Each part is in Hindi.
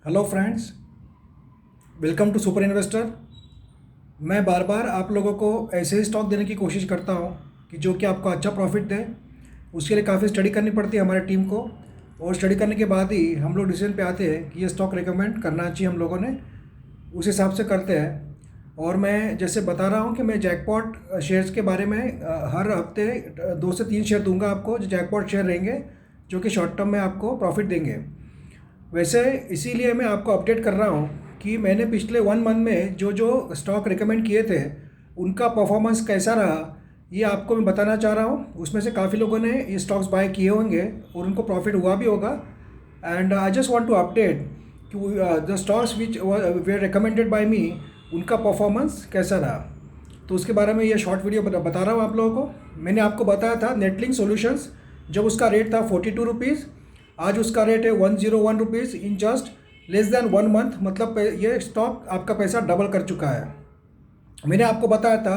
Hello friends, welcome to Super Investor. मैं बार बार आप लोगों को ऐसे ही स्टॉक देने की कोशिश करता हूं कि जो कि आपको अच्छा प्रॉफिट दे। उसके लिए काफ़ी स्टडी करनी पड़ती है हमारी टीम को, और स्टडी करने के बाद ही हम लोग डिसीजन पे आते हैं कि ये स्टॉक रिकमेंड करना चाहिए हम लोगों ने, उस हिसाब से करते हैं। और मैं जैसे बता रहा हूँ कि मैं जैकपॉट शेयर्स के बारे में हर हफ्ते 2 से 3 शेयर दूंगा आपको, जो जैकपॉट शेयर रहेंगे जो कि शॉर्ट टर्म में आपको प्रॉफिट देंगे। वैसे इसीलिए मैं आपको अपडेट कर रहा हूँ कि मैंने पिछले 1 मंथ में जो जो स्टॉक रिकमेंड किए थे उनका परफॉर्मेंस कैसा रहा, ये आपको मैं बताना चाह रहा हूँ। उसमें से काफ़ी लोगों ने ये स्टॉक्स बाय किए होंगे और उनको प्रॉफिट हुआ भी होगा। And I just want to update कि the stocks which were recommended by me, उनका परफॉर्मेंस कैसा रहा। तो उसके बारे में ये शॉर्ट वीडियो बता रहा हूँ आप लोगों को। मैंने आपको बताया था नेटलिंक सॉल्यूशंस, जब उसका रेट था 42 रुपीज़, आज उसका रेट है 101 rupees in just less than 1 month. मतलब ये स्टॉक आपका पैसा डबल कर चुका है। मैंने आपको बताया था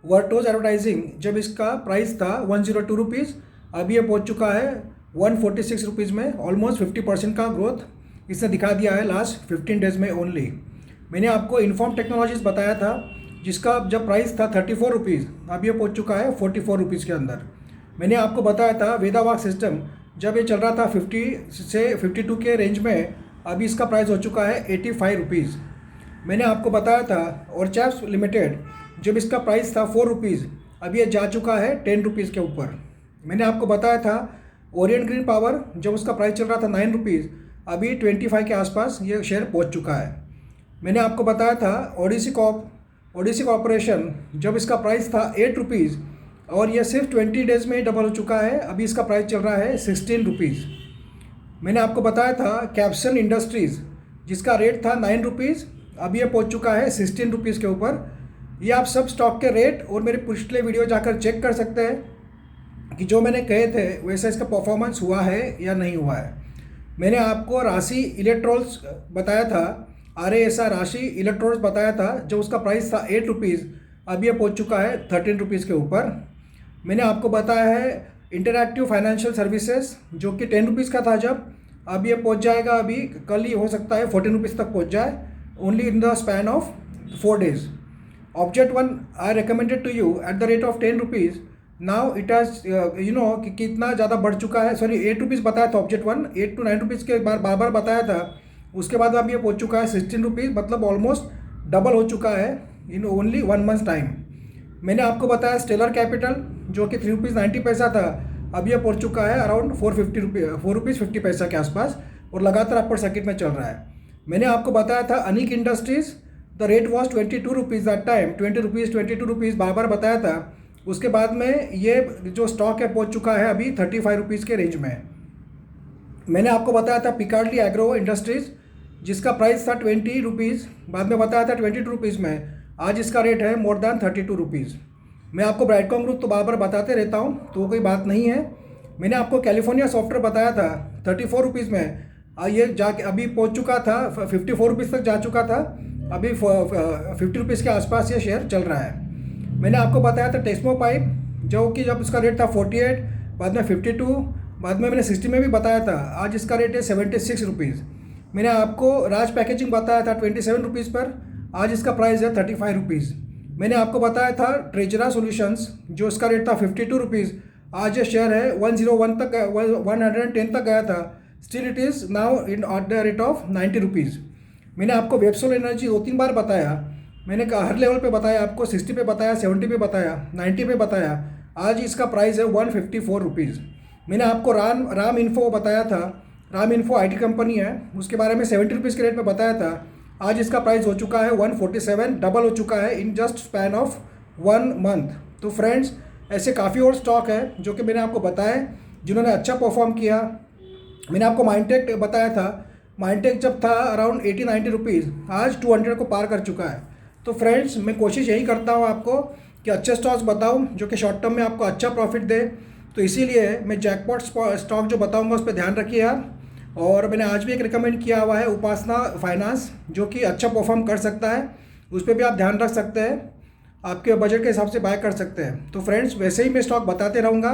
वर्टोज एडवर्टाइजिंग, जब इसका प्राइस था 102 रुपीज़, अभी ये पहुंच चुका है 146 रुपीज़ में। ऑलमोस्ट 50% का ग्रोथ इसने दिखा दिया है लास्ट 15 डेज में ओनली। मैंने आपको इन्फॉर्म टेक्नोलॉजीज बताया था, जिसका जब प्राइस था 34 रुपीज़, अभी ये पहुंच चुका है 44 रुपीज़ के अंदर। मैंने आपको बताया था वेदावाक सिस्टम, जब ये चल रहा था 50 से 52 के रेंज में, अभी इसका प्राइस हो चुका है 85 रुपीज़। मैंने आपको बताया था और चैप्स लिमिटेड, जब इसका प्राइस था 4 रुपीज़, अभी ये जा चुका है 10 रुपीज़ के ऊपर। मैंने आपको बताया था ओरिएंट ग्रीन पावर, जब उसका प्राइस चल रहा था 9 रुपीज़, अभी 25 के आसपास ये शेयर पहुंच चुका है। मैंने आपको बताया था ओडिसी कॉर्पोरेशन, जब इसका प्राइस था 8 रुपीज़, और यह सिर्फ 20 डेज़ में डबल हो चुका है, अभी इसका प्राइस चल रहा है 16 रुपीज़। मैंने आपको बताया था कैप्सन इंडस्ट्रीज़, जिसका रेट था 9 रुपीज़, अभी यह पहुंच चुका है 16 रुपीज़ के ऊपर। ये आप सब स्टॉक के रेट और मेरे पिछले वीडियो जाकर चेक कर सकते हैं कि जो मैंने कहे थे वैसा इसका परफॉर्मेंस हुआ है या नहीं हुआ है। मैंने आपको राशि इलेक्ट्रॉल्स बताया था, RASI राशि इलेक्ट्रॉल्स बताया था, जब उसका प्राइस था 8 रुपीज़, अभी यह पहुंच चुका है 13 रुपीज़ के ऊपर। मैंने आपको बताया है इंटरएक्टिव फाइनेंशियल सर्विसेज, जो कि 10 रुपीज़ का था जब, अब ये पहुंच जाएगा, अभी कल ही हो सकता है 14 रुपीज़ तक पहुंच जाए, only in the span of 4 days. Object one I recommended to you at the rate of 10 rupees, now it has कि कितना ज़्यादा बढ़ चुका है। सॉरी, 8 रुपीज़ बताया था ऑब्जेक्ट वन, 8 to 9 रुपीज़ के बार बार बताया था। उसके बाद अब ये पहुंच चुका है 16 रुपीज़, मतलब ऑलमोस्ट डबल हो चुका है इन ओनली 1 मंथ टाइम। मैंने आपको बताया स्टेलर कैपिटल, जो कि 3.90 था, अब यह पहुंच चुका है अराउंड 4 रुपीज़ 50 के आसपास, और लगातार अपर सर्किट में चल रहा है। मैंने आपको बताया था Anik industries, the rate was 22 rupees that time, 20 rupees 22 rupees बार बार बताया था। उसके बाद में ये जो स्टॉक है पहुंच चुका है अभी 35 रुपीज़ के रेंज में। मैंने आपको बताया था पिकार्डली एग्रो इंडस्ट्रीज़, जिसका प्राइस था 20 रुपीज़, बाद में बताया था 22 रुपीज़ में, आज इसका रेट है मोर दैन 32 रुपीज़। मैं आपको ब्राइटकॉम ग्रुप तो बार बार बताते रहता हूँ, तो कोई बात नहीं है। मैंने आपको कैलिफोर्निया सॉफ्टवेयर बताया था 34 रुपीज़ में, ये जाके अभी पहुँच चुका था 54 रुपीज़ तक जा चुका था, अभी 50 रुपीज़ के आसपास ये शेयर चल रहा है। मैंने आपको बताया था टेस्मो पाइप, जो कि जब उसका रेट था 48, बाद में 52, बाद में मैंने 60 में भी बताया था, आज इसका रेट है 76 रुपीज़। मैंने आपको राज पैकेजिंग बताया था 27 रुपीज़ पर, आज इसका प्राइस है 35 रुपीज़। मैंने आपको बताया था ट्रेजरा सॉल्यूशंस, जो इसका रेट था 52 रुपीज़, आज ये शेयर है 101 तक 110 तक गया था, still it is now in eight the rate of 90 rupees. मैंने आपको वेबसोल एनर्जी 2-3 बार बताया, मैंने कहा हर लेवल पे बताया आपको, 60 पे बताया, 70 पे बताया, 90 पे बताया, आज इसका प्राइस है 154 रुपीज़। मैंने आपको राम इन्फो बताया था, राम इन्फो IT कंपनी है, उसके बारे में 70 रुपीज़ के रेट में बताया था, आज इसका प्राइस हो चुका है 147, डबल हो चुका है in just span of 1 month. तो फ्रेंड्स, ऐसे काफ़ी और स्टॉक है जो कि मैंने आपको बताए जिन्होंने अच्छा परफॉर्म किया। मैंने आपको माइंडटेक बताया था, माइंडटेक जब था अराउंड 80-90 रुपीज़, आज 200 को पार कर चुका है। तो फ्रेंड्स, मैं कोशिश यही करता हूँ आपको कि अच्छे स्टॉक्स बताऊँ जो कि शॉर्ट टर्म में आपको अच्छा प्रॉफिट दे। तो इसीलिए मैं जैकपॉट स्टॉक जो बताऊँगा उस पर ध्यान रखिए आप। और मैंने आज भी एक रिकमेंड किया हुआ है उपासना फाइनेंस, जो कि अच्छा परफॉर्म कर सकता है, उस पर भी आप ध्यान रख सकते हैं, आपके बजट के हिसाब से बाय कर सकते हैं। तो फ्रेंड्स, वैसे ही मैं स्टॉक बताते रहूँगा,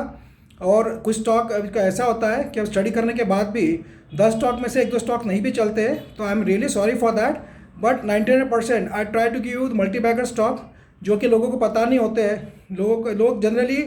और कुछ स्टॉक का ऐसा होता है कि अब स्टडी करने के बाद भी 10 स्टॉक में से 1-2 स्टॉक नहीं भी चलते, तो I am really sorry for that. But 99% I try to give you multibagger stock जो कि लोगों को पता नहीं होते हैं। लोग जनरली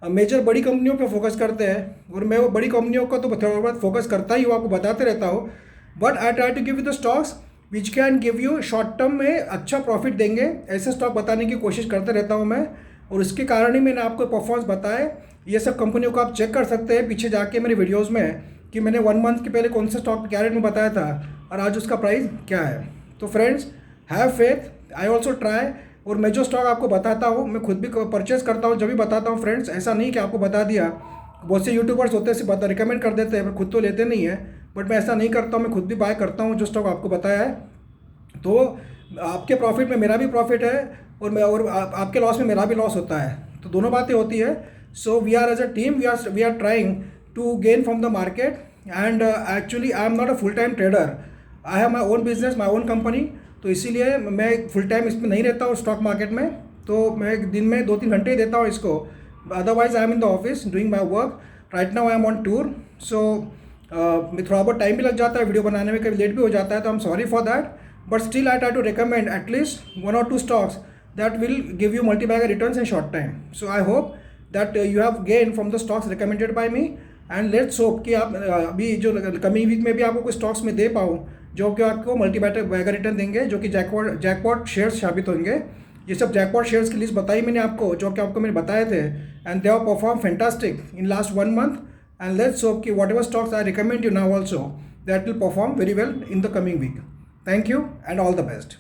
मेजर बड़ी कंपनियों पे फोकस करते हैं, और मैं वो बड़ी कंपनियों का तो थोड़ा बहुत फोकस करता ही हूँ, आपको बताते रहता हूँ। But I try to give you the stocks which can give you short term में अच्छा प्रॉफिट देंगे, ऐसे स्टॉक बताने की कोशिश करते रहता हूँ मैं। और उसके कारण ही मैंने आपको परफॉर्मेंस बताए। ये सब कंपनियों को आप चेक कर सकते हैं पीछे जाके मेरे वीडियोज़ में, कि मैंने 1 मंथ के पहले कौन से स्टॉक क्या रेट में बताया था और आज उसका प्राइस क्या है। तो friends, have faith, I also try. और मैं जो स्टॉक आपको बताता हूँ मैं खुद भी परचेस करता हूँ जब भी बताता हूँ फ्रेंड्स। ऐसा नहीं कि आपको बता दिया, बहुत से यूट्यूबर्स होते हैं रिकमेंड कर देते हैं पर खुद तो लेते नहीं है। बट मैं ऐसा नहीं करता हूँ, मैं खुद भी बाय करता हूँ जो स्टॉक आपको बताया है। तो आपके प्रॉफिट में मेरा भी प्रॉफिट है, और आपके लॉस में मेरा भी लॉस होता है, तो दोनों बातें होती है। So we are as a team, we are trying to gain from the market. And actually I am not a full time trader, I have my own business, my own company. तो इसीलिए मैं फुल टाइम इसमें नहीं रहता हूँ स्टॉक मार्केट में। तो मैं दिन में 2-3 घंटे ही देता हूँ इसको। Otherwise I am in the office doing my work. Right now I am on tour. So थोड़ा बहुत टाइम भी लग जाता है वीडियो बनाने में, कभी लेट भी हो जाता है, तो I am sorry for that. But still I try to recommend at least 1 or 2 stocks that will give you multi-bagger returns in short time. So I hope that you have gained from the stocks recommended by me, and let's hope कि आप अभी जो कमिंग वीक में भी आपको कुछ स्टॉक्स में दे पाऊँ जो कि आपको मल्टी बैगर रिटर्न देंगे, जो कि जैकपॉट शेयर्स साबित होंगे। ये सब जैकपॉट शेयर्स की लिस्ट बताई मैंने आपको, जो कि आपको मैंने बताए थे, and they have perform fantastic in last 1 month. And let's hope कि whatever stocks I recommend you now also that will perform very well in the coming week. Thank you and all the best.